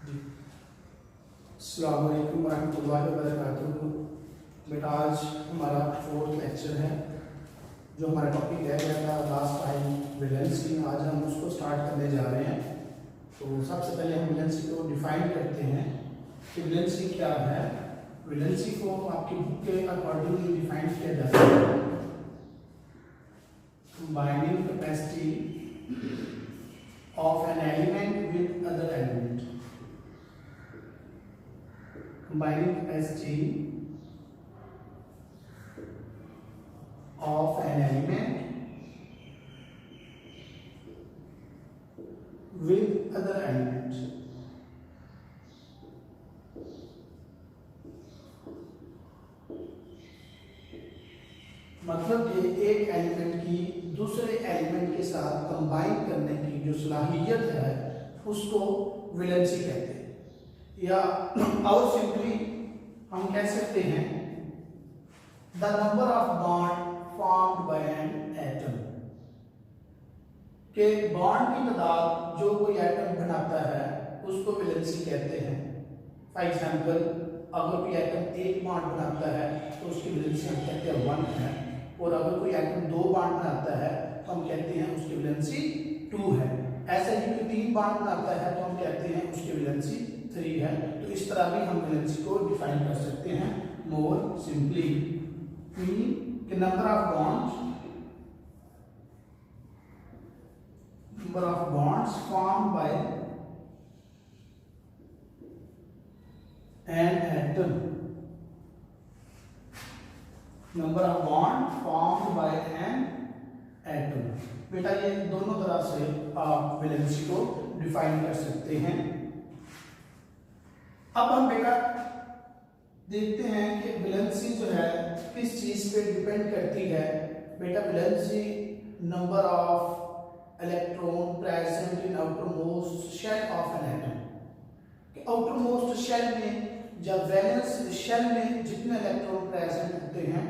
अस्सलाम वालेकुम रहमतुल्लाहि व बरकातुहू। बेटा आज हमारा 4th लेक्चर है। जो हमारा टॉपिक रह गया था लास्ट टाइम वैलेंसी, आज हम उसको स्टार्ट करने जा रहे हैं। तो सबसे पहले हम वैलेंसी को डिफाइन करते हैं कि वैलेंसी क्या है। वैलेंसी को आपकी बुक के अकॉर्डिंगली डिफाइन किया जाता है। Combining capacity of an element with other element. Combining capacity of an element with other element। मतलब ये एक एलिमेंट की दूसरे एलिमेंट के साथ कंबाइन करने की जो सलाहियत है उसको वैलेंसी कहते हैं। या और सिंपली हम कह सकते हैं the number of bond formed by an atom, के बॉन्ड की तादाद जो कोई एटम बनाता है उसको वैलेंसी कहते हैं। फॉर एग्जांपल अगर कोई एटम एक बॉन्ड बनाता है तो उसकी वैलेंसी हम कहते हैं 1 है, और अगर कोई एटम 2 बॉन्ड बनाता है तो हम कहते हैं उसकी वैलेंसी 2 है। ऐसे ही कोई 3 बॉन्ड बनाता है तो हम कहते हैं उसकी वैलेंसी 3 है। तो इस तरह भी हम वैलेंसी को डिफाइन कर सकते हैं मोर सिंपली। के number of bonds formed by an atom, number of bond formed by an atom. बेटा ये दोनों तरह से आप वैलेंसी को डिफाइन कर सकते हैं। अब हम बेटा देखते हैं कि वैलेंसी जो है किस चीज पे डिपेंड करती है। बेटा valency number of electron present in outermost shell of an atom. Outermost shell में जब वैलेंस शेल में जितने इलेक्ट्रॉन प्रेजेंट होते हैं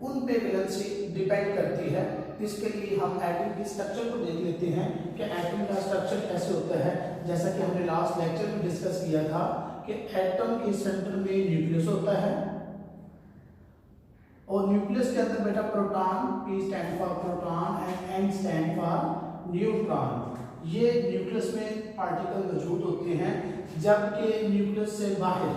उन पे वैलेंसी डिपेंड करती है। इसके लिए हम एटम की स्ट्रक्चर को देख लेते हैं कि एटम का स्ट्रक्चर कैसे होता है। जैसा कि हमने लास्ट लेक्चर में डिस्कस किया था कि एटम के सेंटर में न्यूक्लियस होता है, और न्यूक्लियस के अंदर बेटा proton, P stand for proton and N stand for neutron, ये न्यूक्लियस में पार्टिकल मौजूद होते हैं। जबकि न्यूक्लियस से बाहर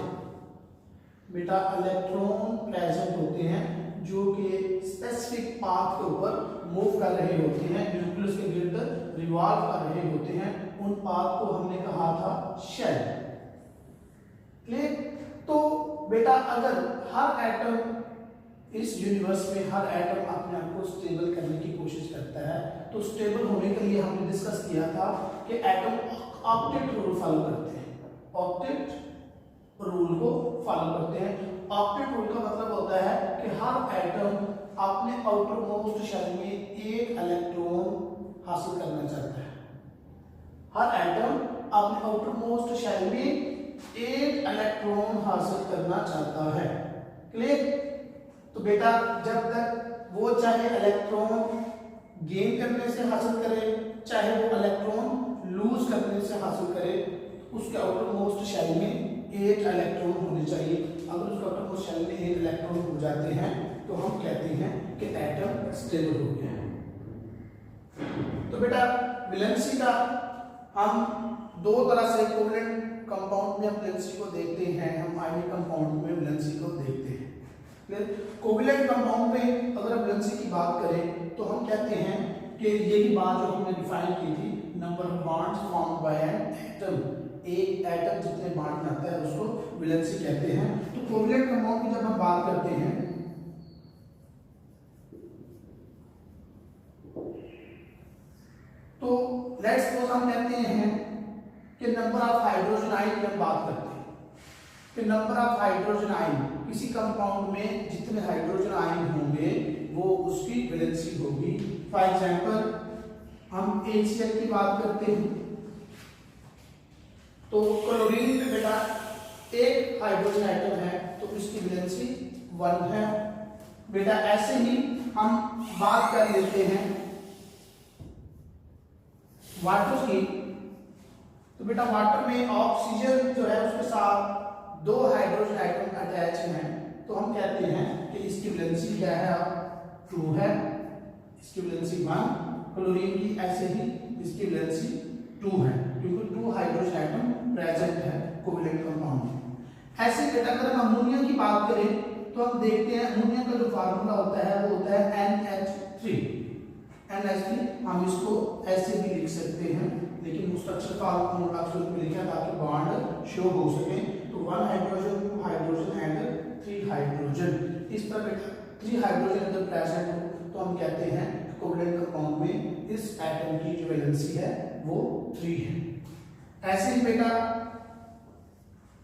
बेटा इलेक्ट्रॉन प्रेजेंट होते हैं जो कि स्पेसिफिक पाथ के ऊपर मूव कर रहे होते हैं, न्यूक्लियस के गिर्द रिवॉल्व कर रहे होते हैं। उन पाथ को हमने कहा था शेल। क्लियर? तो बेटा अगर हर एटम इस यूनिवर्स में हर एटम अपने आप को स्टेबल करने की कोशिश करता है, तो स्टेबल होने के लिए हमने डिस्कस किया था कि एटम ऑक्टेट रूल फॉलो करते हैं। ऑक्टेट रूल को फॉलो करते हैं। ऑक्टेट रूल का मतलब होता है कि हर एटम अपने आउटरमोस्ट शेल में एक इलेक्ट्रॉन हासिल करना चाहता है। हर एटम अपने आउटरमोस्ट शेल में एक इलेक्ट्रॉन हासिल करना चाहता है। क्लियर? तो बेटा जब तक वो चाहे इलेक्ट्रॉन गेन करने से हासिल करे चाहे वो इलेक्ट्रॉन लूज करने से हासिल करे, उसके आउटरमोस्ट शेल में एक इलेक्ट्रॉन होने चाहिए। अगर उसके आउटरमोस्ट शेल में एक इलेक्ट्रॉन हो जाते हैं तो हम कहते हैं कि एटम स्टेबल हो गया है। तो बेटा वैलेंसी का हम दो तरह से कोवेलेंट कंपाउंड में वैलेंसी को देखते हैं, हम आयनिक कंपाउंड में वैलेंसी को देखते हैं। कोवेलेंट कंपाउंड में अगर वैलेंसी की बात करें तो हम कहते हैं कि यही बात जो हमने डिफाइन की थी, number of bonds formed by an atom. एक एटम जितने बॉन्ड बनाता है उसको वैलेंसी कहते हैं। तो कोवेलेंट कंपाउंड की जब हम बात करते हैं तो लेट्स सपोज हम कहते हैं कि नंबर ऑफ हाइड्रोजन आयन की हम बात करते हैं कि नंबर ऑफ हाइड्रोजन आयन, किसी कंपाउंड में जितने हाइड्रोजन आयन होंगे वो उसकी वैलेंसी होगी। फॉर एग्जांपल हम HCl की बात करते हैं तो क्लोरीन में बेटा एक हाइड्रोजन एटम है तो उसकी वैलेंसी 1 है। बेटा ऐसे ही हम बात कर लेते हैं वाटर की तो बेटा वाटर में ऑक्सीजन जो है उसके साथ 2 हाइड्रोजन एटम अटैच हैं, तो हम कहते हैं कि इसकी वैलेंसी क्या है, 2 है, इसकी वैलेंसी 1। क्लोरीन की ऐसे ही इसकी वैलेंसी 2 है, क्योंकि 2 हाइड्रोजन एटम प्रेजेंट है कोवैलेंट कंपाउंड में। ऐसे बेटा अगर हम अमोनिया की बात करें तो हम देखते हैं अमोनिया का जो फार्मूला होता है वो होता है NH3। हम इसको ऐसे भी लिख सकते हैं, लेकिन स्ट्रक्चर फार्मूला में लिखा ताकि बॉन्ड शो हो सके। तो 1 हाइड्रोजन, 2 हाइड्रोजन एंड 3 हाइड्रोजन, इस तरह बेटा 3 हाइड्रोजन अगर प्रेजेंट हो तो हम कहते हैं कोवैलेंट कंपाउंड में इस एटम की जो वैलेंसी है वो 3 है। ऐसे ही बेटा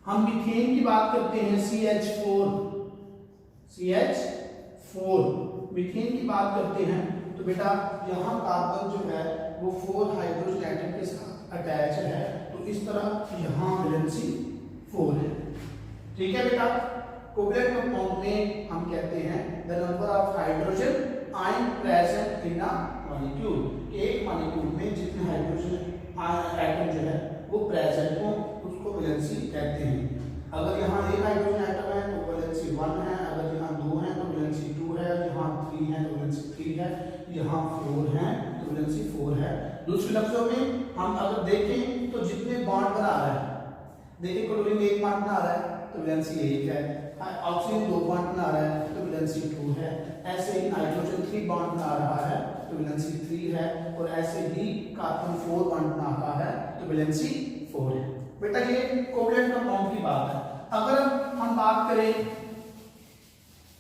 हम मीथेन की बात करते हैं, CH4 मीथेन की बात करते हैं, तो बेटा यहाँ कार्बन जो है वो 4 हाइड्रोजन एटम के साथ अटैच है, तो इस तरह यहाँ वैलेंसी 4 है। ठीक है बेटा, कोवैलेंट कंपाउंड में हम कहते हैं the number of hydrogen ion present in a molecule, एक मॉलिक्यूल में जितने हाइड्रोजन आयन एटम जो है वो प्रेजेंट हो उसको वैलेंसी कहते हैं। अगर यहाँ एक हाइड्रोजन एटम है तो वैलेंसी 1 है, अगर यहाँ 2 है तो वैलेंसी 2 है, यहाँ 3 है तो वैलेंसी 3 है, यहाँ 4 है तो वैलेंसी 4 है। दूसरे लफ्जों में हम अगर देखें तो जितने बॉन्ड बना रहा है, देखिए क्लोरीन 1 बॉन्ड बना रहा है तो वैलेंसी 1 है, ऑक्सीजन 2 बॉन्ड बना रहा है तो वैलेंसी 2 है, ऐसे ही नाइट्रोजन 3 बॉन्ड बना रहा है तो वैलेंसी 3 है, और ऐसे ही कार्बन 4 बॉन्ड बना रहा है तो वैलेंसी 4 है। बेटा ये कोवैलेंट कंपाउंड की बात है। अगर हम बात करें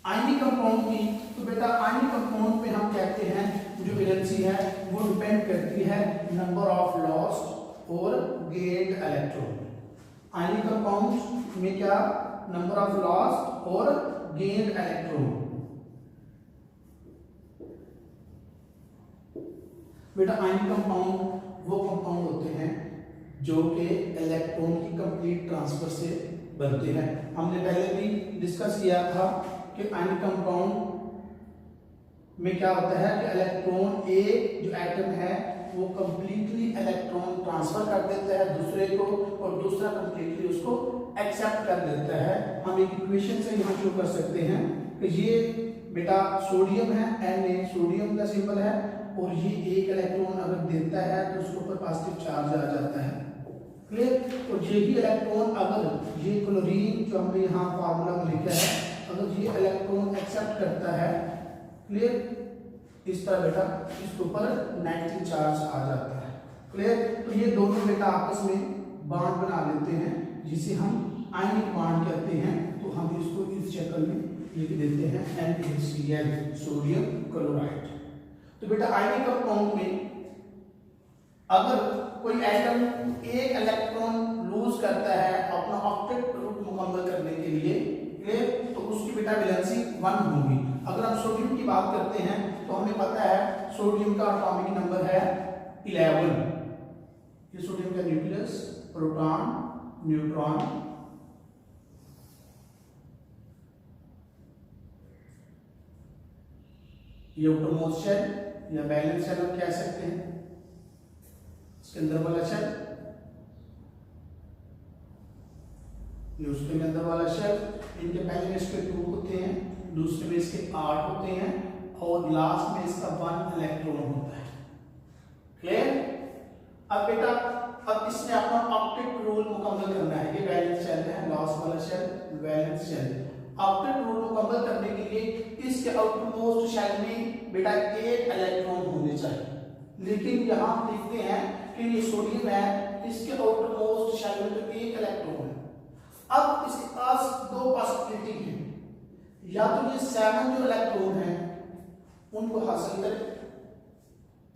आयनिक कंपाउंड की, तो बेटा आयनिक कंपाउंड पे हम कहते हैं जो वैलेंसी है वो डिपेंड करती है नंबर ऑफ लॉस्ट और गेन्ड इलेक्ट्रॉन। आयनिक कंपाउंड में क्या, नंबर ऑफ लॉस्ट और गेन्ड इलेक्ट्रॉन। बेटा आयनिक कंपाउंड वो कंपाउंड होते हैं जो कि इलेक्ट्रॉन की कंप्लीट ट्रांसफर से बनते हैं। हमने पहले भी डिस्कस किया था कि आयनिक कंपाउंड में क्या होता है कि इलेक्ट्रॉन एक जो एटम है वो कंप्लीटली इलेक्ट्रॉन ट्रांसफर कर देता है दूसरे को, और दूसरा कंप्लीटली उसको एक्सेप्ट कर देता है। हम एक इक्वेशन से यहाँ शो कर सकते हैं कि ये बेटा सोडियम है, Na सोडियम का सिंबल है, और ये एक इलेक्ट्रॉन अगर देता है तो उसके ऊपर पॉजिटिव चार्ज आ जाता है, क्लियर। और यही इलेक्ट्रॉन अगर ये क्लोरीन जो हमने यहाँ फार्मूला में लिखा है, अगर ये इलेक्ट्रॉन एक्सेप्ट करता है, क्लियर, इस तरह बेटा इसके ऊपर नेगेटिव चार्ज आ जाता है, क्लियर। तो ये दोनों बेटा आपस में बॉन्ड बना लेते हैं जिसे हम आयनिक बॉन्ड कहते हैं। तो हम इसको इस शक्ल में लिख देते हैं NaCl, सोडियम क्लोराइड। तो बेटा आयनिक कंपाउंड में अगर कोई एटम एक इलेक्ट्रॉन लूज करता है अपना ऑक्टेट ग्रुप मुकम्मल करने के लिए, क्लियर, तो उसकी बेटा वैलेंसी 1 होगी। अगर हम सोडियम की बात करते हैं तो हमें पता है सोडियम का एटॉमिक नंबर है 11। ये सोडियम का न्यूक्लियस, प्रोटॉन, न्यूट्रॉन, ये आउटरमोस्ट शेल या बैलेंस शेल हम कह सकते हैं, इसके अंदर वाला शेल, ये उसके अंदर वाला शेल। इनके पहले में इसके 2 होते हैं, दूसरे में इसके 8 होते हैं, और लास्ट में इसका 1 इलेक्ट्रॉन होता है, क्लियर। अब बेटा अब इसने अपना ऑक्टेट रूल मुकम्मल करना है। ये बैलेंस शेल है, लास्ट वाला shell valence shell. Octet rule मुकम्मल करने के लिए इसके आउटरमोस्ट शेल में बेटा 1 इलेक्ट्रॉन होने चाहिए, लेकिन यहाँ देखते हैं कि ये सोडियम है, इसके आउटरमोस्ट शेल में तो 1 इलेक्ट्रॉन है। अब इसके पास 2 पॉसिबिलिटी है, या तो ये 7 जो इलेक्ट्रॉन है उनको हासिल करें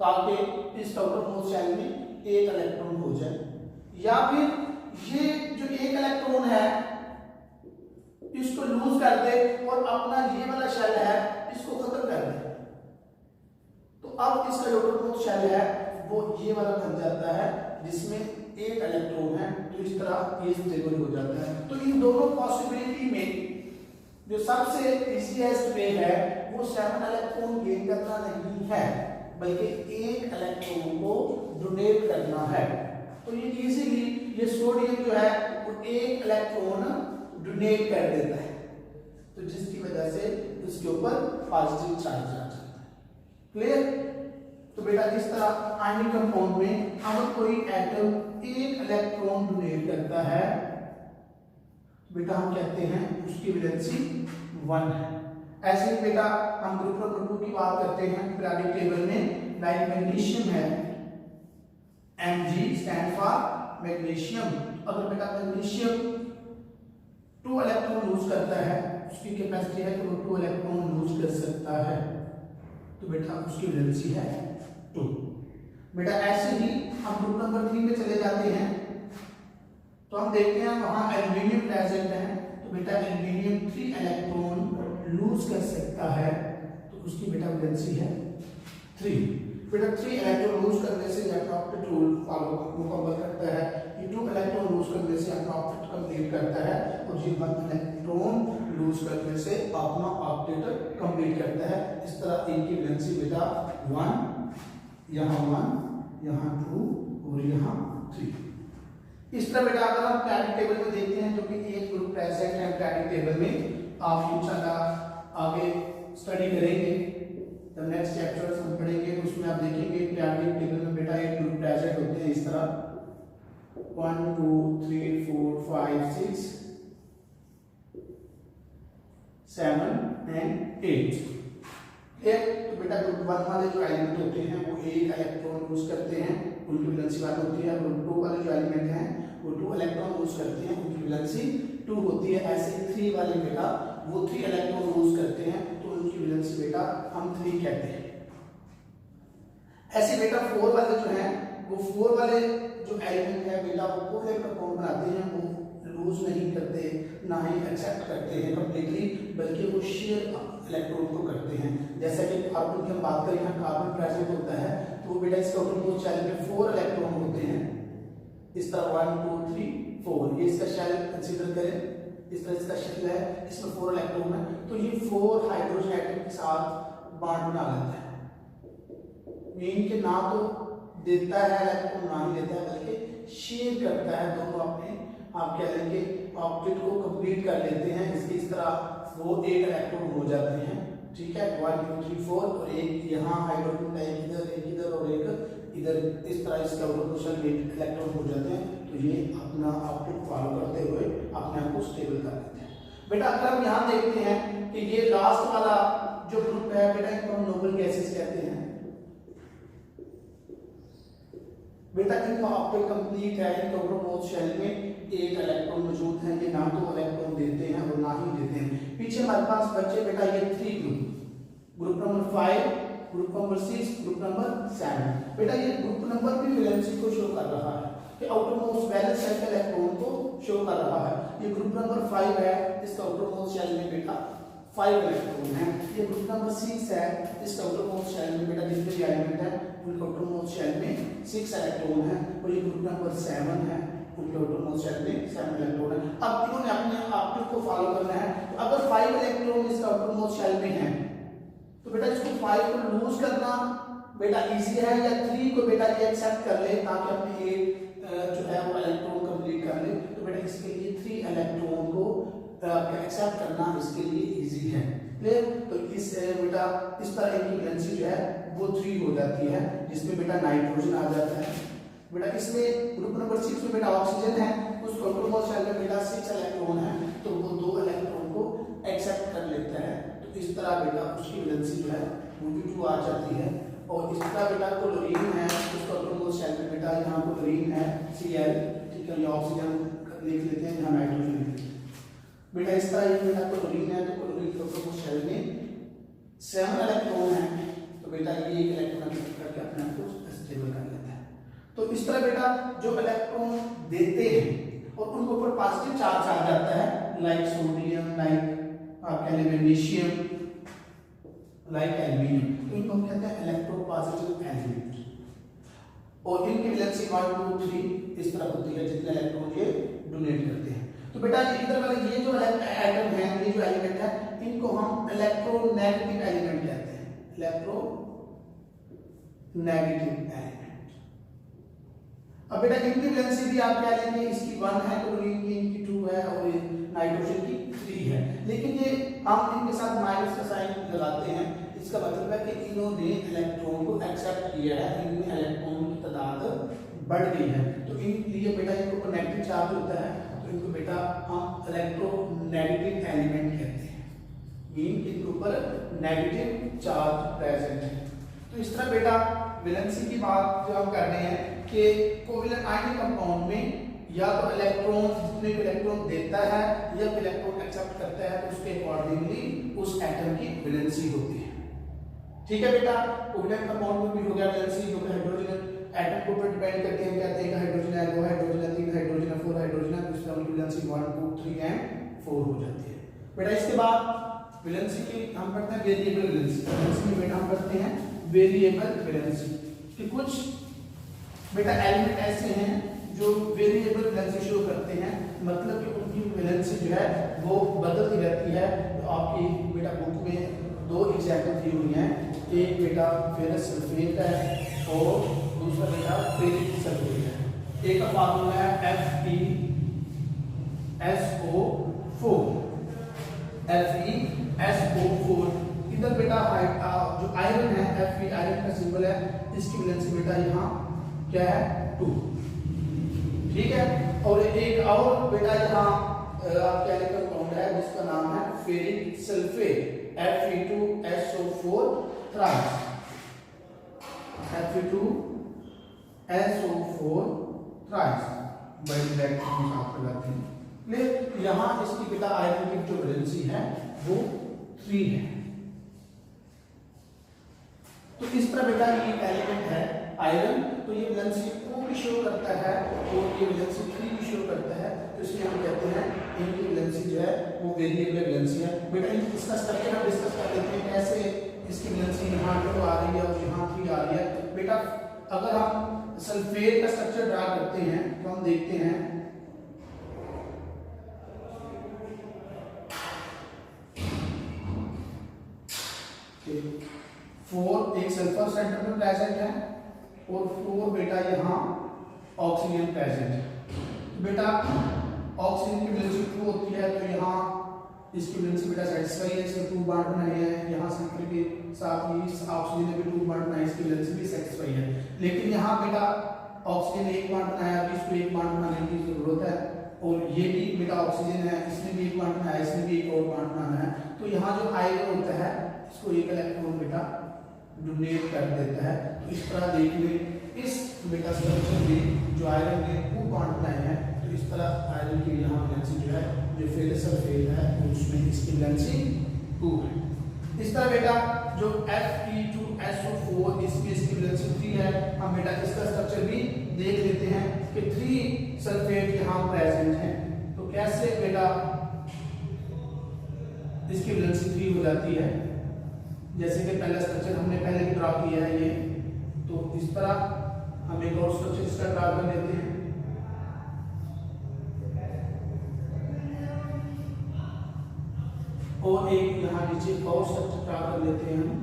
ताकि इस आउटरमोस्ट शेल में 1 इलेक्ट्रॉन हो जाए, या फिर ये जो 1 इलेक्ट्रॉन है इसको लूज कर दे और अपना ये वाला शेल है इसको खत्म कर दे। तो अब इसका जो आउटरमोस्ट शेल है वो ये वाला बन जाता है जिसमें 1 इलेक्ट्रॉन है, तो इस तरह ये स्टेबल हो जाता है। तो इन दोनों पॉसिबिलिटी में जो सबसे इजीएस्ट वे है वो 7 इलेक्ट्रॉन गेन करना नहीं है, बल्कि 1 इलेक्ट्रॉन को डोनेट करना है। तो ये इजीली ये सोडियम जो है वो एक इलेक्ट्रॉन डोनेट कर देता है, तो जिसकी वजह से उसके ऊपर पॉजिटिव चार्ज आ जाता है। क्लियर? तो बेटा इस तरह आयनिक कंपाउंड में अगर कोई एटम एक इलेक्ट्रॉन डोनेट करता है बेटा हम कहते हैं उसकी वैलेंसी 1 है। ऐसे ही बेटा हम ग्रुप नंबर 2 की बात करते हैं पीरियोडिक टेबल में, लाइक मैग्नीशियम है, Mg स्टैंड फॉर मैग्नीशियम। अगर बेटा मैग्नीशियम 2 इलेक्ट्रॉन लूज करता है, उसकी कैपेसिटी है कि वो 2 इलेक्ट्रॉन लूज कर सकता है, तो बेटा उसकी वैलेंसी है 2। बेटा ऐसे ही हम ग्रुप नंबर 3 में चले जाते हैं, तो हम देखते हैं वहां एल्यूमिनियम प्रेजेंट है, तो बेटा एल्यूमिनियम 3 इलेक्ट्रॉन लूज कर सकता है, तो उसकी बेटा वैलेंसी है 3। बेटा 3 इलेक्ट्रॉन लूज करने से यह ऑक्टेट रूल फॉलो मुकम्मल करता है, ये 2 इलेक्ट्रॉन लूज करने से अपना ऑक्टेट कंप्लीट करता है, और ये 1 इलेक्ट्रॉन लूज करने से अपना ऑक्टेट कंप्लीट करता है। इस तरह इनकी वैलेंसी बेटा 1, यहाँ 1, यहाँ 2 और यहाँ 3। इस तरह बेटा अगर हम पीरियोडिक टेबल में देखते हैं जो कि एक ग्रुप प्रेजेंट है पीरियोडिक टेबल में, आप इंशाल्लाह आगे स्टडी करेंगे जब नेक्स्ट चैप्टर्स हम पढ़ेंगे, उसमें आप देखेंगे पीरियोडिक टेबल में बेटा एक ग्रुप प्रेजेंट होते हैं इस तरह 1 2 3 4 5 6 7 एंड 8। तो बेटा ग्रुप 1 वाले जो एलिमेंट होते हैं वो एक इलेक्ट्रॉन लूज करते हैं, उनकी वैलेंसी 1 होती है। ग्रुप 2 वाले जो एलिमेंट हैं वो 2 इलेक्ट्रॉन लूज करते हैं, उनकी वैलेंसी 2 होती है। ऐसे 3 वाले बेटा वो 3 इलेक्ट्रॉन लूज करते हैं, तो उनकी वैलेंसी बेटा हम 3 कहते हैं। ऐसे बेटा 4 वाले जो हैं वो 4 वाले जो एलिमेंट है बेटा वो कोवैलेंट कंपाउंड बनाते हैं, वो लूज नहीं करते, ना ही एक्सेप्ट करते हैं कंप्लीटली, बल्कि वो शेयर इलेक्ट्रॉन को करते हैं। जैसा कि कार्बन की हम बात करें, यहाँ कार्बन प्रेजेंट होता है, तो वो बेटा इसका आउटरमोस्ट शेल में 4 इलेक्ट्रॉन होते हैं, इस तरह 1 2 3 4। ये इसका शेल कंसीडर करें, इस तरह इसका शेल है, इसमें 4 इलेक्ट्रॉन है, तो ये 4 हाइड्रोजन एटम के साथ बॉन्ड बना लेता है। मीन के ना तो देता है इलेक्ट्रॉन, ना ही देता है, बल्कि शेयर करता है, दोनों अपने आप कह लेंगे ऑब्जेक्ट को कंप्लीट कर लेते हैं। इस तरह वो 8 इलेक्ट्रॉन हो जाते हैं, ठीक है, 1 2 3 4, और एक यहाँ हाइड्रोजन का एक इधर और एक इधर, इस तरह इसका आउटरमोस्ट 8 इलेक्ट्रॉन हो जाते हैं। तो ये अपना ऑब्जेक्ट फॉलो करते हुए अपने आप को स्टेबल कर लेते हैं। बेटा अगर हम यहाँ देखते हैं कि ये लास्ट वाला जो ग्रुप है बेटा, इनको हम नोबल गैसेस कहते हैं। बेटा इनका ऑब्जेक्ट कंप्लीट है, इनका आउटरमोस्ट शेल में 8 इलेक्ट्रॉन मौजूद हैं, ये ना तो इलेक्ट्रॉन देते हैं और ना ही देते हैं। पीछे हमारे पास बच्चे बेटा ये 3 group number 5, group number 6, group number 7। बेटा ये ग्रुप नंबर भी वैलेंसी को शो कर रहा है कि आउटरमोस्ट वैलेंस शेल के इलेक्ट्रॉन को शो कर रहा है। ये ग्रुप नंबर 5 है, इसका आउटरमोस्ट शेल में बेटा 5 इलेक्ट्रॉन है। ये ग्रुप नंबर 6 है, इसका आउटरमोस्ट शेल में बेटा जितने भी एलिमेंट है उनका आउटरमोस्ट शेल में 6 इलेक्ट्रॉन है। और ये ग्रुप नंबर 7 है, उनके आउटरमोस्ट शेल में 7 इलेक्ट्रॉन है। अब इन्होंने अपने ऑब्जेक्ट को फॉलो करना है, तो अगर 5 इलेक्ट्रॉन इसका आउटरमोस्ट शेल में है, तो बेटा इसको 5 को लूज करना बेटा इजी है, या 3 को बेटा ये एक्सेप्ट कर ले ताकि अपने 8 जो है वो इलेक्ट्रॉन कंप्लीट कर ले। तो बेटा इसके लिए 3 इलेक्ट्रॉन को एक्सेप्ट करना इसके लिए इजी है। क्लियर? तो इस बेटा इस तरह की वैलेंसी जो है वो 3 हो जाती है, जिसमें बेटा नाइट्रोजन आ जाता है। बेटा इसमें ग्रुप नंबर 6 में बेटा ऑक्सीजन है, उस आउटरमोस्ट शेल में बेटा 6 इलेक्ट्रॉन है, तो वो 2 इलेक्ट्रॉन को एक्सेप्ट कर लेता है। तो इस तरह बेटा उसकी वैलेंसी जो है वो भी 2 आ जाती है। और इस तरह बेटा क्लोरीन है, उसका आउटरमोस्ट शेल में बेटा यहाँ क्लोरीन है Cl, ठीक है, ये ऑक्सीजन लिख लेते हैं, यहाँ नाइट्रोजन लिख लेते हैं। बेटा इस तरह ये बेटा क्लोरीन है, तो क्लोरीन के आउटरमोस्ट शेल में 7 इलेक्ट्रॉन है, तो बेटा ये एक इलेक्ट्रॉन एक्सेप्ट करके अपने आप को स्टेबल कर लेता है। तो इस तरह बेटा जो इलेक्ट्रॉन देते हैं और उनके ऊपर पॉजिटिव चार्ज आ जाता है, लाइक सोडियम, लाइक आप कह लें मैग्नीशियम, लाइक एल्यूमिनियम, तो इनको हम कहते हैं इलेक्ट्रोपॉजिटिव एलिमेंट। और इनकी वैलेंसी 1 2 3 इस तरह होती है, जितने इलेक्ट्रॉन ये डोनेट करते हैं। तो बेटा इधर वाले ये जो एटम है, ये जो एलिमेंट है, इनको हम इलेक्ट्रोनेगेटिव एलिमेंट कहते हैं, इलेक्ट्रोनेगेटिव एलिमेंट। अब बेटा इनकी वैलेंसी भी आप क्या लेंगे, इसकी 1 है, क्लोरीन की इनकी 2 है और नाइट्रोजन की 3 है। लेकिन ये हम इनके साथ माइनस का साइन लगाते हैं, इसका मतलब है कि इन्होंने इलेक्ट्रॉन को एक्सेप्ट किया है, इनमें इलेक्ट्रॉन की तादाद बढ़ गई है। तो इनलिए बेटा इनको नेगेटिव चार्ज होता है, तो इनको बेटा हम इलेक्ट्रोनेगेटिव एलिमेंट कहते हैं, मीन इनके ऊपर नेगेटिव चार्ज प्रेजेंट है। तो इस तरह बेटा वैलेंसी की बात जो हम कर रहे हैं कि कोवेलेंट आयनिक कंपाउंड में या तो इलेक्ट्रॉन जितने भी इलेक्ट्रॉन देता है या इलेक्ट्रॉन एक्सेप्ट करता है, तो उसके अकॉर्डिंगली उस एटम की वैलेंसी होती है। ठीक है बेटा, कोवेलेंट कंपाउंड में भी हो गया वैलेंसी, जो कि हाइड्रोजन एटम के ऊपर डिपेंड करती है। हम कहते हैं कि हाइड्रोजन है, 2 हाइड्रोजन है, 3 हाइड्रोजन है, 4 हाइड्रोजन है, तो इसमें उनकी वैलेंसी 1 2 3 एंड 4 हो जाती है। बेटा इसके बाद वैलेंसी की हम पढ़ते हैं वेरिएबल वैलेंसी। वैलेंसी में बेटा हम पढ़ते हैं वेरिएबल वैलेंसी कि कुछ बेटा एलिमेंट ऐसे हैं जो वेरिएबल वैलेंसी शो करते हैं, मतलब कि उनकी वैलेंसी जो है वो बदलती रहती है। तो आपकी बेटा बुक में 2 एग्जांपल दी हुई हैं, एक बेटा फेरस सल्फेट है और दूसरा बेटा फेरिक सल्फेट है। एक का फार्मूला है FeSO4, FeSO4। इधर बेटा जो आयरन है, Fe आयरन का सिंबल है, इसकी वैलेंसी बेटा यहाँ क्या है 2। ठीक है, और एक और बेटा यहाँ आपका कंपाउंड है जिसका नाम है ferric sulphate, Fe2SO4 thrice, Fe2SO4 thrice. बड़ी ब्लैक हम साथ लगाते हैं। ले यहाँ इसकी बेटा आयरन की जो वैलेंसी है वो 3 है। तो इस तरह बेटा ये एलिमेंट है आयरन, तो ये वैलेंसी 2 भी शो करता है और ये वैलेंसी 3 भी शो करता है। तो इसलिए हम कहते हैं इनकी वैलेंसी जो है वो वेरिएबल वैलेंसी है। बेटा इसका स्ट्रक्चर हम डिस्कस कर लेते हैं, कैसे इसकी वैलेंसी यहाँ 2 आ रही है और यहाँ 3 आ रही है। बेटा अगर हम सल्फेट का स्ट्रक्चर ड्रा करते हैं तो हम देखते हैं 4 एक सल्फर सेंटर में प्रेजेंट है और 4 बेटा यहाँ ऑक्सीजन प्रेजेंट है। बेटा ऑक्सीजन की वैलेंसी 2 होती है, तो यहाँ इसकी वैलेंसी बेटा सेटिस्फाई है, इसमें 2 बॉन्ड बनाए हैं। यहाँ सल्फर के साथ ही ऑक्सीजन ने भी 2 बॉन्ड बनाए, इसकी वैलेंसी भी सेटिस्फाई है। लेकिन यहाँ बेटा ऑक्सीजन 1 बॉन्ड बनाया, अभी इसको 1 बॉन्ड बनाने की जरूरत है, और ये भी बेटा ऑक्सीजन है, इसने भी 1 बॉन्ड बनाया, इसने भी 1 और बॉन्ड बनाना है। तो यहाँ जो आयरन होता है इसको एक इलेक्ट्रॉन बेटा डोनेट कर देता है। तो इस तरह देखिए इस बेटा स्ट्रक्चर में जो आयरन ने 2 बॉन्ड बनाए हैं, तो इस तरह आयरन की यहाँ वैलेंसी जो है जो फेरस सल्फेट है उसमें इसकी वैलेंसी 2 है। इस तरह बेटा जो Fe2SO4 इसमें इसकी वैलेंसी 3 है। हम बेटा इसका स्ट्रक्चर भी देख लेते हैं कि 3 सल्फेट यहाँ प्रेजेंट है। तो कैसे बेटा इसकी वैलेंसी 3 हो जाती है, जैसे कि पहला स्ट्रक्चर हमने पहले भी ड्रा किया है ये, तो इस तरह हम एक और स्ट्रक्चर इसका ड्रा कर लेते हैं। और एक यहाँ नीचे और स्ट्रक्चर ड्रा कर लेते हैं हम।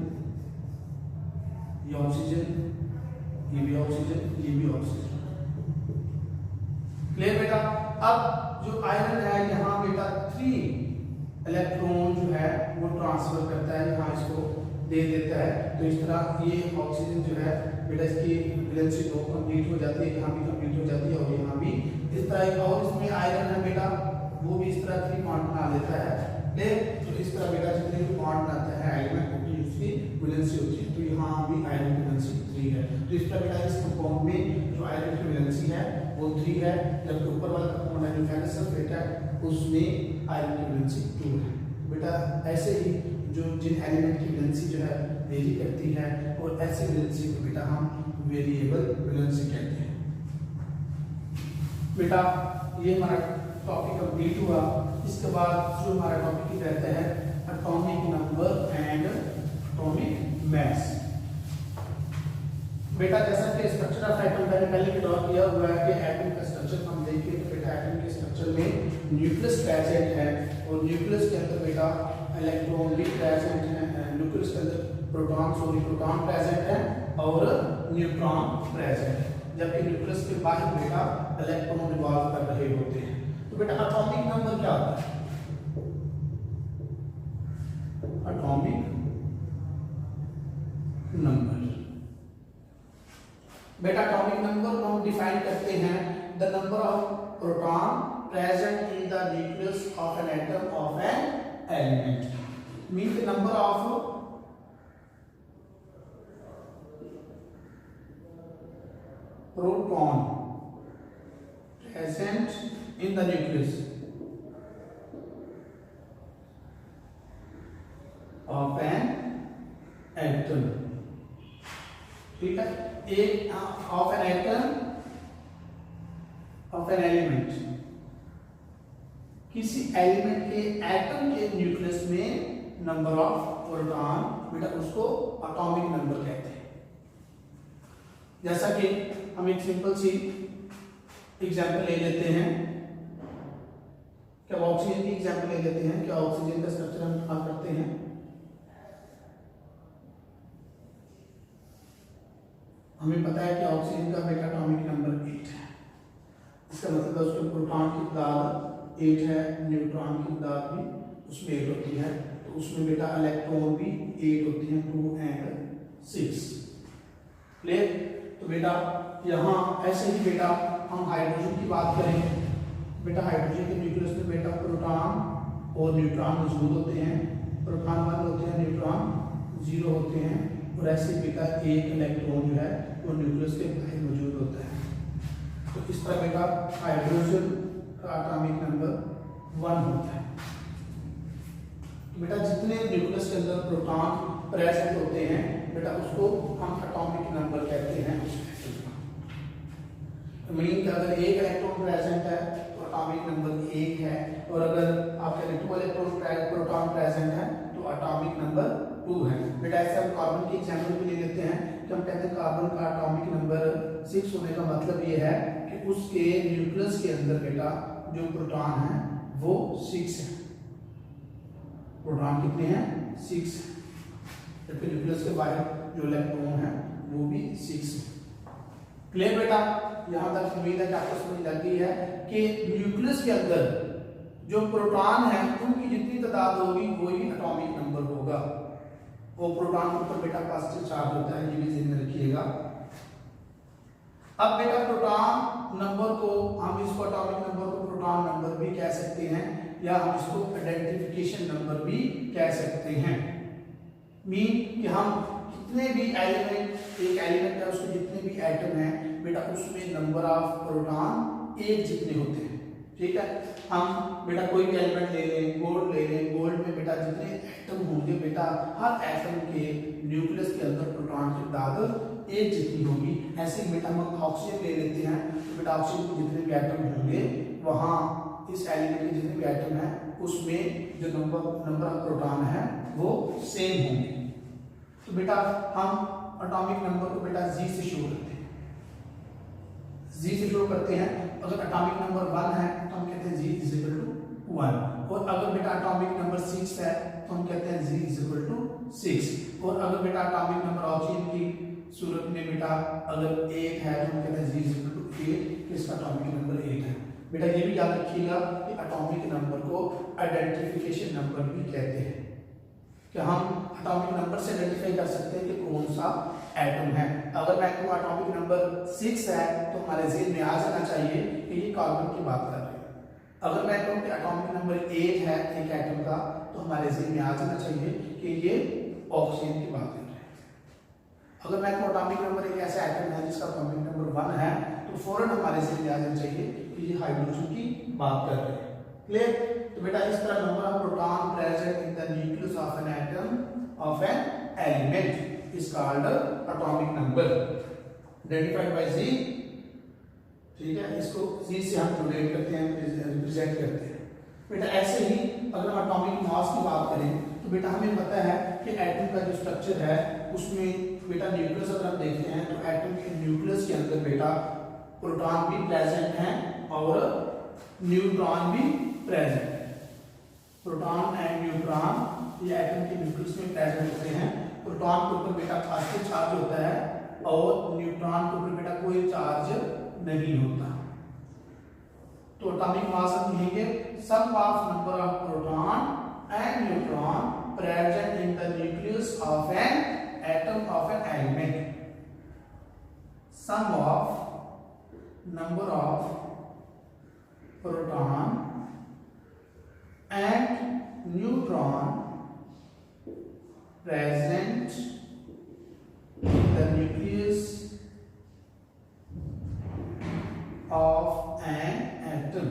ये ऑक्सीजन, ये भी ऑक्सीजन, ये भी ऑक्सीजन। क्लियर बेटा? अब जो आयरन है यहाँ बेटा 3 इलेक्ट्रॉन जो है वो ट्रांसफर करता है, यहाँ इसको दे देता है। तो इस तरह ये ऑक्सीजन जो है बेटा इसकी वैलेंसी 2 कंप्लीट हो जाती है, यहाँ भी कंप्लीट हो जाती है और यहाँ भी। इस तरह एक और इसमें आयरन है बेटा, वो भी इस तरह 3 बॉन्ड बना लेता है। तो इस तरह बेटा जितने भी बॉन्ड बनाता है आयरन की उसकी वैलेंसी होती है। तो यहाँ भी आयरन की वैलेंसी 3 है। तो इस तरह बेटा इस कंपाउंड में जो आयरन की वैलेंसी है वो 3 है, जबकि ऊपर वाला कंपाउंड है जो फेरस सल्फेट है उसमें आयरन की वैलेंसी 2 है। बेटा ऐसे ही जो जिन एलिमेंट की वैलेंसी जो है वेरी करती है और ऐसे वैलेंसी को बेटा हम वेरिएबल वैलेंसी कहते हैं। बेटा ये हमारा टॉपिक कंप्लीट हुआ। इसके बाद जो हमारा टॉपिक रहता है atomic number and atomic mass. बेटा जैसा कि स्ट्रक्चर ऑफ एटम पहले ड्रॉ किया हुआ है कि एटम का स्ट्रक्चर हम देखें तो बेटा एटम के स्ट्रक्चर में न्यूक्लियस प्रेजेंट है और न्यूक्लियस के अंदर बेटा इलेक्ट्रॉन भी प्रेजेंट है, न्यूक्लियस के अंदर प्रोटॉन प्रेजेंट है और न्यूट्रॉन प्रेजेंट है। जबकि न्यूक्लियस के बाहर बेटा इलेक्ट्रॉन रिवॉल्व कर रहे होते हैं। तो बेटा एटॉमिक नंबर क्या होता है? एटॉमिक नंबर बेटा एटॉमिक नंबर को हम डिफाइन करते हैं the number of proton present in the nucleus of an atom of an element. Mean the number of proton present in the nucleus of an atom। ठीक है, एक of an atom of an element, किसी element के atom के nucleus में number of proton बेटा उसको atomic number कहते हैं। जैसा कि हम एक सिंपल सी एग्जांपल ले लेते हैं, क्या ऑक्सीजन की एग्जांपल ले लेते हैं। क्या ऑक्सीजन का स्ट्रक्चर हम क्या करते हैं? हमें पता है कि ऑक्सीजन का बेटा एटॉमिक नंबर 8 है। इसका मतलब है उसके प्रोटॉन की तादाद 8 है, न्यूट्रॉन की तादाद भी उसमें 8 होती है, तो उसमें बेटा इलेक्ट्रॉन भी 8 होती हैं, 2 and 6। क्लियर? तो बेटा यहाँ ऐसे ही बेटा हम हाइड्रोजन की बात करें। बेटा हाइड्रोजन के न्यूक्लियस में बेटा प्रोटॉन और न्यूट्रॉन मौजूद होते हैं। प्रोटॉन 1 होते हैं, न्यूट्रॉन 0 होते हैं, और ऐसे बेटा एक इलेक्ट्रॉन जो है वो न्यूक्लियस के बाहर मौजूद होता है। तो इस तरह बेटा हाइड्रोजन का एटॉमिक नंबर 1 होता है। बेटा जितने न्यूक्लियस के अंदर प्रोटॉन प्रेजेंट होते हैं बेटा उसको हम एटॉमिक नंबर कहते हैं उस एटम का। मीनिंग कि अगर एक इलेक्ट्रॉन प्रेजेंट है तो एटॉमिक नंबर 1 है, और अगर आपके 2 इलेक्ट्रॉन प्रोटॉन प्रेजेंट है तो एटॉमिक नंबर 2 है। बेटा ऐसे हम कार्बन की एग्जांपल भी ले लेते हैं कि हम कहते हैं कार्बन का एटॉमिक नंबर 6 होने का मतलब ये है कि उसके न्यूक्लियस के अंदर बेटा जो प्रोटॉन है वो 6 है। प्रोटॉन कितने हैं? 6 है, जबकि न्यूक्लियस के बाहर जो इलेक्ट्रॉन है वो भी 6 है। क्लियर बेटा? यहाँ तक उम्मीद है कि आपको समझ लग गई है कि न्यूक्लियस के अंदर जो प्रोटॉन है उनकी जितनी तादाद होगी वही एटॉमिक नंबर होगा। वो प्रोटॉन के ऊपर बेटा पॉजिटिव चार्ज होता है, ये भी ध्यान में रखिएगा। अब बेटा प्रोटॉन नंबर को हम इसको एटॉमिक नंबर को प्रोटॉन नंबर भी कह सकते हैं, या हम इसको आइडेंटिफिकेशन नंबर भी कह सकते हैं। मीन कि हम कितने भी एलिमेंट, एक एलिमेंट है उसके जितने भी एटम हैं बेटा उसमें नंबर ऑफ प्रोटॉन एक जितने होते हैं। ठीक है, हम बेटा कोई भी एलिमेंट ले लें, गोल्ड ले लें, गोल्ड में बेटा जितने एटम होंगे बेटा हर एटम के न्यूक्लियस के अंदर प्रोटॉन की तादाद एक जितनी होगी। ऐसे ही बेटा हम ऑक्सीजन ले लेते हैं तो बेटा ऑक्सीजन के जितने भी एटम होंगे वहाँ इस एलिमेंट के जितने भी एटम हैं उसमें जो नंबर ऑफ प्रोटॉन है वो सेम होंगे। तो बेटा हम एटॉमिक नंबर को बेटा G से शुरू करते हैं। G से शुरू करते हैं। अगर एटॉमिक नंबर 1 है तो हम कहते हैं G इज इक्वल टू 1, और अगर बेटा एटॉमिक नंबर 6 है तो हम कहते हैं G इज इक्वल टू 6, और अगर बेटा एटॉमिक नंबर ऑक्सीजन की सूरत में बेटा अगर 1 है तो हम कहते हैं G इज इक्वल टू 8, इसका एटॉमिक नंबर 8 है। बेटा ये भी याद रखिएगा कि एटॉमिक नंबर को आइडेंटिफिकेशन नंबर भी कहते हैं, कि हम एटॉमिक नंबर से आइडेंटिफाई कर सकते हैं कि कौन सा एटम है। अगर मैं कहूँ एटॉमिक नंबर 6 है तो हमारे ज़हन में आ जाना चाहिए कि ये कार्बन की बात कर रहे हैं। अगर मैं कहूँ कि एटॉमिक नंबर 8 है एक एटम का तो हमारे ज़हन में आ जाना चाहिए कि ये ऑक्सीजन की बात कर रहे हैं। अगर मैं कहूँ एटॉमिक नंबर एक ऐसा एटम है जिसका एटॉमिक नंबर 1 है तो फौरन हमारे ज़हन में आ जाना चाहिए कि ये हाइड्रोजन की बात कर रहे हैं। क्लियर? तो बेटा इस तरह number of proton present in the nucleus of an atom of an element is called atomic number identified by G। ठीक है, इसको G से हम रिलेट करते हैं, रिप्रेजेंट करते हैं। बेटा ऐसे ही अगर हम एटॉमिक मास की बात करें तो बेटा हमें पता है कि एटम का जो स्ट्रक्चर है उसमें बेटा न्यूक्लियस अगर हम देखते हैं तो एटम के न्यूक्लियस के अंदर बेटा प्रोटॉन भी प्रेजेंट हैं और न्यूट्रॉन भी प्रेजेंट है। प्रोटॉन एंड न्यूट्रॉन ये एटम के न्यूक्लियस में प्रेजेंट होते हैं। प्रोटॉन के ऊपर बेटा पॉजिटिव चार्ज होता है और न्यूट्रॉन के ऊपर बेटा कोई चार्ज नहीं होता। तो एटॉमिक मास हम लिखेंगे sum of number of proton and neutron present in the nucleus of an atom of an element. Sum of number of proton and neutron present in the nucleus of an atom।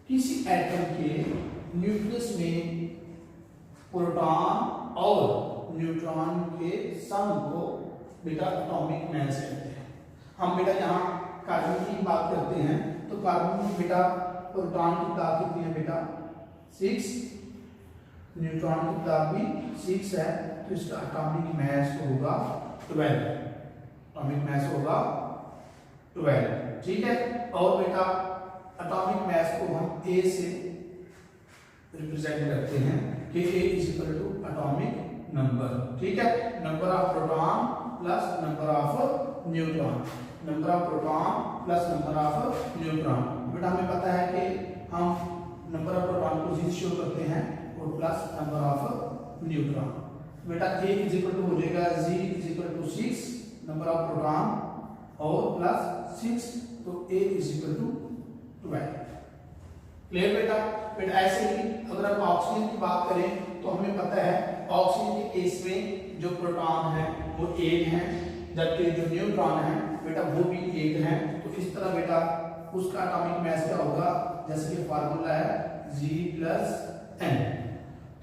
किसी atom के nucleus में proton और neutron के sum को बेटा atomic mass कहते हैं। हम बेटा यहाँ कार्बन की बात करते हैं तो कार्बन की बेटा प्रोटॉन की ताकत कितनी है बेटा 6, न्यूट्रॉन की ताकत भी 6 है, तो इसका एटॉमिक मास होगा 12। एटॉमिक मास होगा 12, ठीक है। और बेटा एटॉमिक मास को हम A से रिप्रेजेंट करते हैं कि A is equal to atomic number, ठीक है। Number of proton plus number of neutron, number of proton plus number of neutron. बेटा हमें पता है कि हम नंबर ऑफ प्रोटॉन को जी शो करते हैं और प्लस नंबर ऑफ न्यूट्रॉन। बेटा A इज इक्वल टू हो जाएगा G is equal to 6 number of proton और प्लस 6, तो A is equal to 12। Clear बेटा। बेटा ऐसे ही अगर हम ऑक्सीजन की बात करें तो हमें पता है ऑक्सीजन के केस में जो प्रोटॉन है वो 1 है, जबकि जो न्यूट्रॉन है बेटा वो भी 1 है। तो इस तरह बेटा उसका एटॉमिक मास क्या होगा, जैसे कि फार्मूला है G+N।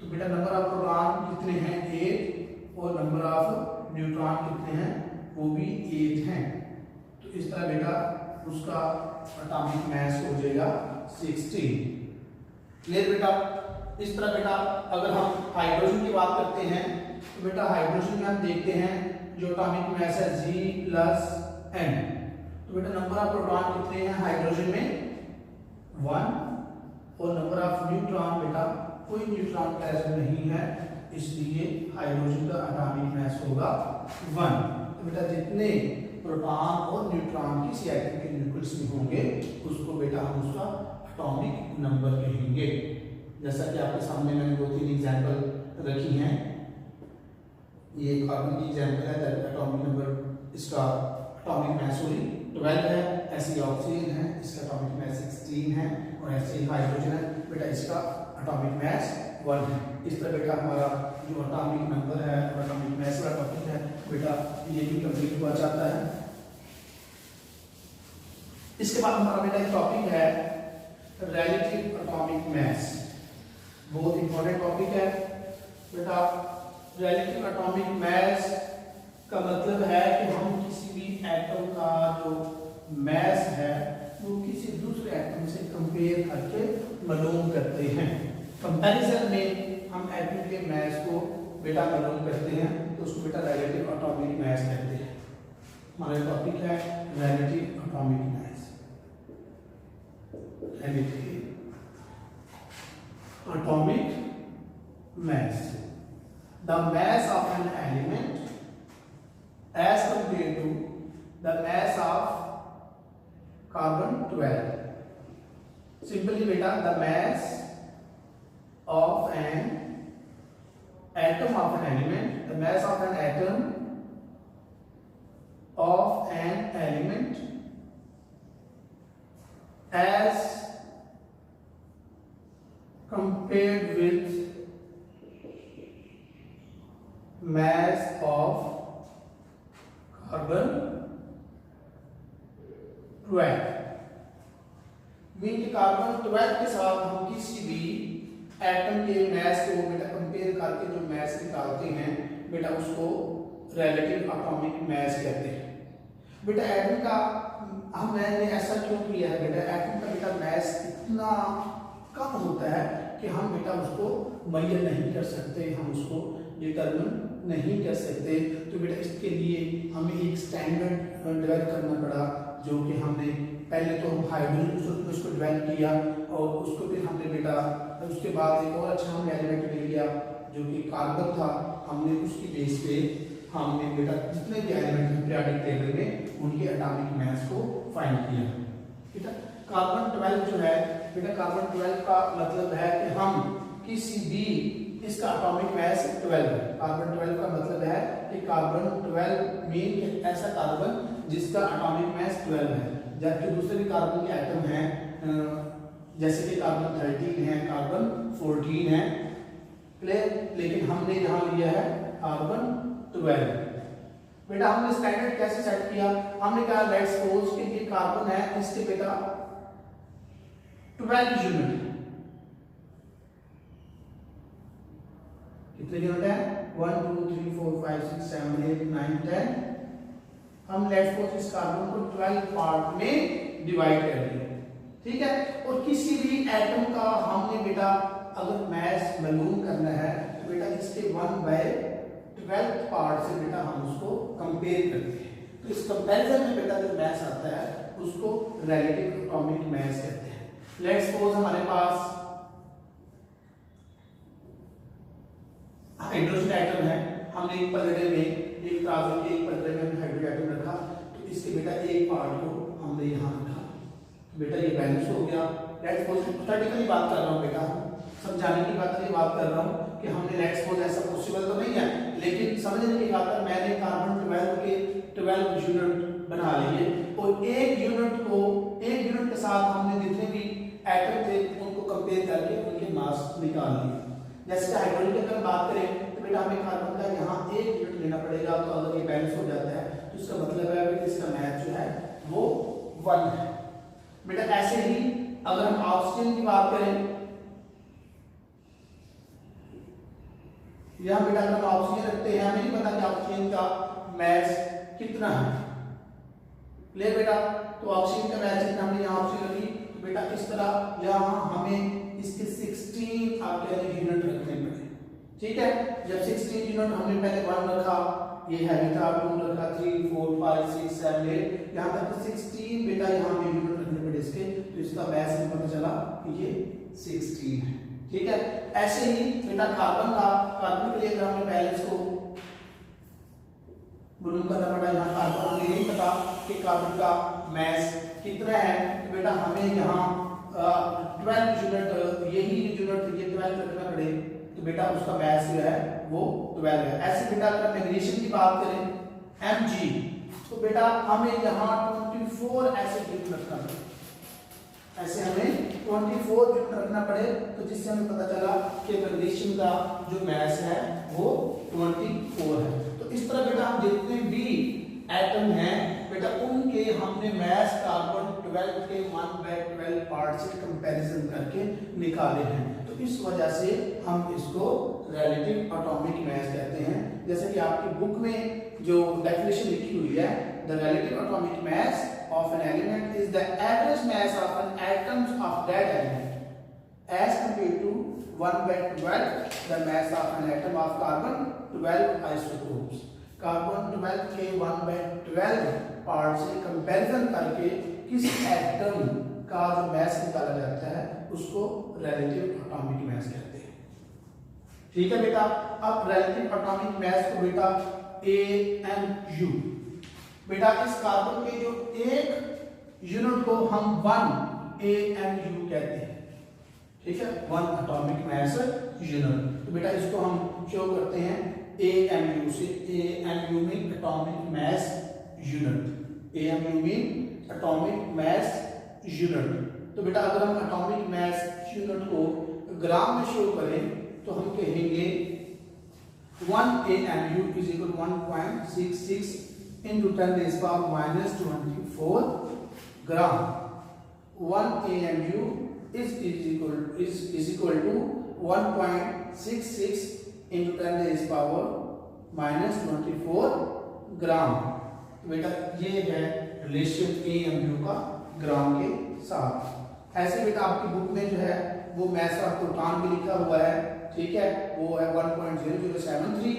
तो बेटा नंबर ऑफ प्रोटॉन कितने हैं 8 और नंबर ऑफ न्यूट्रॉन कितने हैं वो भी 8 हैं। तो इस तरह बेटा उसका एटॉमिक मास हो जाएगा 16। क्लियर बेटा। इस तरह बेटा अगर हम हाइड्रोजन की बात करते हैं तो बेटा हाइड्रोजन में हम देखते हैं जो एटॉमिक मास है G+N। तो बेटा नंबर ऑफ प्रोटॉन कितने हैं हाइड्रोजन में 1 और नंबर ऑफ न्यूट्रॉन बेटा कोई न्यूट्रॉन प्रेजेंट नहीं है, इसलिए हाइड्रोजन का एटॉमिक मास होगा 1। तो बेटा जितने प्रोटॉन और न्यूट्रॉन किसी एटम के न्यूक्लियस में होंगे उसको बेटा हम उसका एटॉमिक नंबर कहेंगे। जैसा कि आपके सामने मैंने 2-3 एग्जांपल रखी हैं। ये कार्बन की एग्जांपल है, एटॉमिक नंबर इसका एटॉमिक मास 12 है। ऐसे ऑक्सीजन है, इसका एटॉमिक मास 16 है, और ऐसे ही हाइड्रोजन है बेटा इसका एटॉमिक मास 1 है। इस तरह बेटा हमारा जो एटॉमिक नंबर है और एटॉमिक मास का टॉपिक है बेटा ये भी कंप्लीट हुआ जाता है। इसके बाद हमारा बेटा एक टॉपिक है रिलेटिव एटॉमिक मास। बहुत इंपॉर्टेंट टॉपिक है बेटा। रिलेटिव एटॉमिक मास का मतलब है कि हम किसी भी एटम का जो मास है वो किसी दूसरे एटम से कंपेयर करके मालूम करते हैं। कंपैरिजन में हम एटम के मास को बेटा मालूम करते हैं, तो उसको बेटा रिलेटिव एटॉमिक मास कहते हैं। हमारा टॉपिक है relative atomic mass. Relative atomic mass, the mass of an element as compared to the mass of carbon-12. Simply beta, the mass of an atom of an element, the mass of an atom of an element as compared with mass of carbon 12। Mean carbon 12 के साथ हम किसी भी atom के मास को बेटा compare करके जो मास निकालते हैं बेटा उसको रिलेटिव एटॉमिक मास कहते हैं। बेटा एटम का हमने ऐसा क्यों किया है बेटा, एटम का बेटा मास इतना कम होता है कि हम बेटा उसको मेजर नहीं कर सकते, हम उसको डिटरमिन नहीं कर सकते। तो बेटा इसके लिए हमें एक स्टैंडर्ड डेवलप करना पड़ा, जो कि हमने पहले तो हाइड्रोजन उसको डेवलप किया और उसको फिर हमने बेटा उसके बाद एक और अच्छा हमें एलिमेंट मिल गया जो कि कार्बन था। हमने उसकी बेस पे हमने बेटा जितने भी एलिमेंट हैं पीरियोडिक टेबल में उनके एटॉमिक मास को फाइंड किया। ठीक है, कार्बन 12 जो है बेटा, कार्बन 12 का मतलब है कि हम किसी भी इसका एटॉमिक मास 12 है। कार्बन 12 का मतलब है कि कार्बन 12 मीन ऐसा कार्बन जिसका एटॉमिक मास 12 है, जबकि दूसरे कार्बन के एटम हैं जैसे कि कार्बन 13 है, कार्बन 14 है, लेकिन हमने यहाँ लिया है कार्बन 12। बेटा हमने स्टैंडर्ड कैसे सेट किया, हमने कहा लेट्स सपोज कि ये कार्बन है, इसके बेटा 12 यूनिट, कितने यूनिट है 1 2 3 4 5 6 7 8 9 10। हम लेट्स सपोज इस कार्बन को 12 पार्ट में डिवाइड कर दिया। ठीक है, और किसी भी एटम का हमने बेटा अगर मास मालूम करना है तो बेटा इसके 1/12 पार्ट से बेटा हम उसको कंपेयर करते हैं। तो इस कंपैरिजन में बेटा जो मास आता है उसको रिलेटिव एटॉमिक मास कहते हैं। लेट्स सपोज हमारे पास हाइड्रोजन एटम है, हमने एक पलड़े में, एक तराजू के एक पलड़े में हाइड्रोजन एटम रखा, तो इसके बेटा एक पार्ट को हमने यहाँ रखा, तो बेटा ये बैलेंस हो गया। लेट्स सपोज थ्योरेटिकली बात कर रहा हूँ बेटा, समझाने की बात नहीं बात कर रहा हूँ कि हमने लेट्स सपोज ऐसा पॉसिबल तो नहीं है, लेकिन समझने की खातिर मैंने कार्बन 12 के 12 यूनिट बना लिए और एक यूनिट के साथ हमने जितने भी एटम थे उनको कंपेयर करके उनके मास निकाल लिए। जैसे कि हाइड्रोजन की अगर बात करें तो बेटा हमें कार्बन का यहाँ 1 यूनिट लेना पड़ेगा, तो अगर ये बैलेंस हो जाता है तो इसका मतलब है कि इसका मास जो है वो 1 है। बेटा ऐसे ही अगर हम ऑक्सीजन की बात करें, यहाँ बेटा अगर हम ऑक्सीजन रखते हैं, हमें नहीं पता कि ऑक्सीजन का मास कितना है, ले बेटा तो ऑक्सीजन का मास जितना हमने यहाँ ऑक्सीजन रखी, तो बेटा इस तरह यहाँ हमें इसके 16 आपके यूनिट रखने पड़े। ठीक है, जब 16 यूनिट हमने पहले 1 रखा, ये हैवी था, 2 रखा, 3 4 5 6 7 8 यहाँ तक 16 बेटा यहाँ पे यूनिट रखने पड़े इसके, तो इसका मास हमें पता चला कि ये 16 है। ठीक है, ऐसे ही बेटा कार्बन के लिए अगर हमने बैलेंस को मालूम करना पड़ा, यहाँ कार्बन हमें नहीं पता कि कार्बन का मास कितना है, तो बेटा हमें यहाँ 12 यूनिट, यही यूनिट ये 12 रखना पड़े, तो बेटा उसका मास जो है वो 12 है। ऐसे बेटा अगर मैग्नीशियम की बात करें Mg, तो बेटा हमें यहाँ 24 ऐसे यूनिट रखना पड़े, ऐसे हमें 24 यूनिट रखना पड़े, तो जिससे हमें पता चला कि मैग्नीशियम का जो मास है वो 24 है। तो इस तरह बेटा हम जितने भी एटम हैं बेटा उनके हमने मास कार्बन 12 के 1/12 पार्ट से कंपैरिजन करके निकाले हैं, तो इस वजह से हम इसको रिलेटिव एटॉमिक मास कहते हैं। जैसे कि आपकी बुक में जो डेफिनेशन लिखी हुई है, the relative atomic mass of an element is the average mass of an atoms of that element as compared to 1/12 the mass of an atom of carbon 12 isotopes। Carbon 12 के 1/12 part से comparison करके किस atom का जो मास निकाला जाता है उसको रिलेटिव एटॉमिक मास कहते हैं। ठीक है बेटा, अब रिलेटिव एटॉमिक मास को बेटा AMU, बेटा इस कार्बन के जो एक यूनिट को हम 1 AMU कहते हैं। ठीक है, 1 एटॉमिक मास यूनिट, तो बेटा इसको हम शो करते हैं AMU से। AMU mean atomic mass unit, AMU mean atomic mass unit. तो बेटा अगर हम एटॉमिक मास यूनिट को ग्राम में शो करें तो हम कहेंगे 1 AMU is equal 1.66 into 10 raised power minus 24 gram। 1 AMU is equal to 1.66 into 10 raised power minus 24 ग्राम। बेटा ये है रिलेशन AMU का ग्राम के साथ। ऐसे बेटा आपकी बुक में जो है वो मास ऑफ प्रोटॉन भी लिखा हुआ है, ठीक है, वो है 1.0073,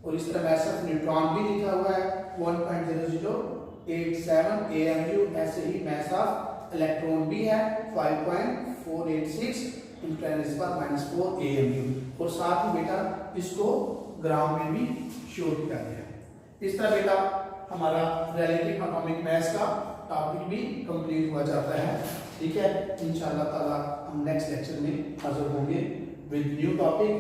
और इस तरह मास ऑफ न्यूट्रॉन भी लिखा हुआ है 1.0087 AMU। ऐसे ही मास ऑफ इलेक्ट्रॉन भी है 5.486 × 10⁻⁴ AMU। और साथ ही बेटा इसको ग्राम में भी शो किया गया है। इस तरह बेटा हमारा रिलेटिव एटॉमिक मास का टॉपिक भी कंप्लीट हुआ जाता है। ठीक है, इंशाअल्लाह ताला हम नेक्स्ट लेक्चर में हाजिर होंगे विद न्यू टॉपिक।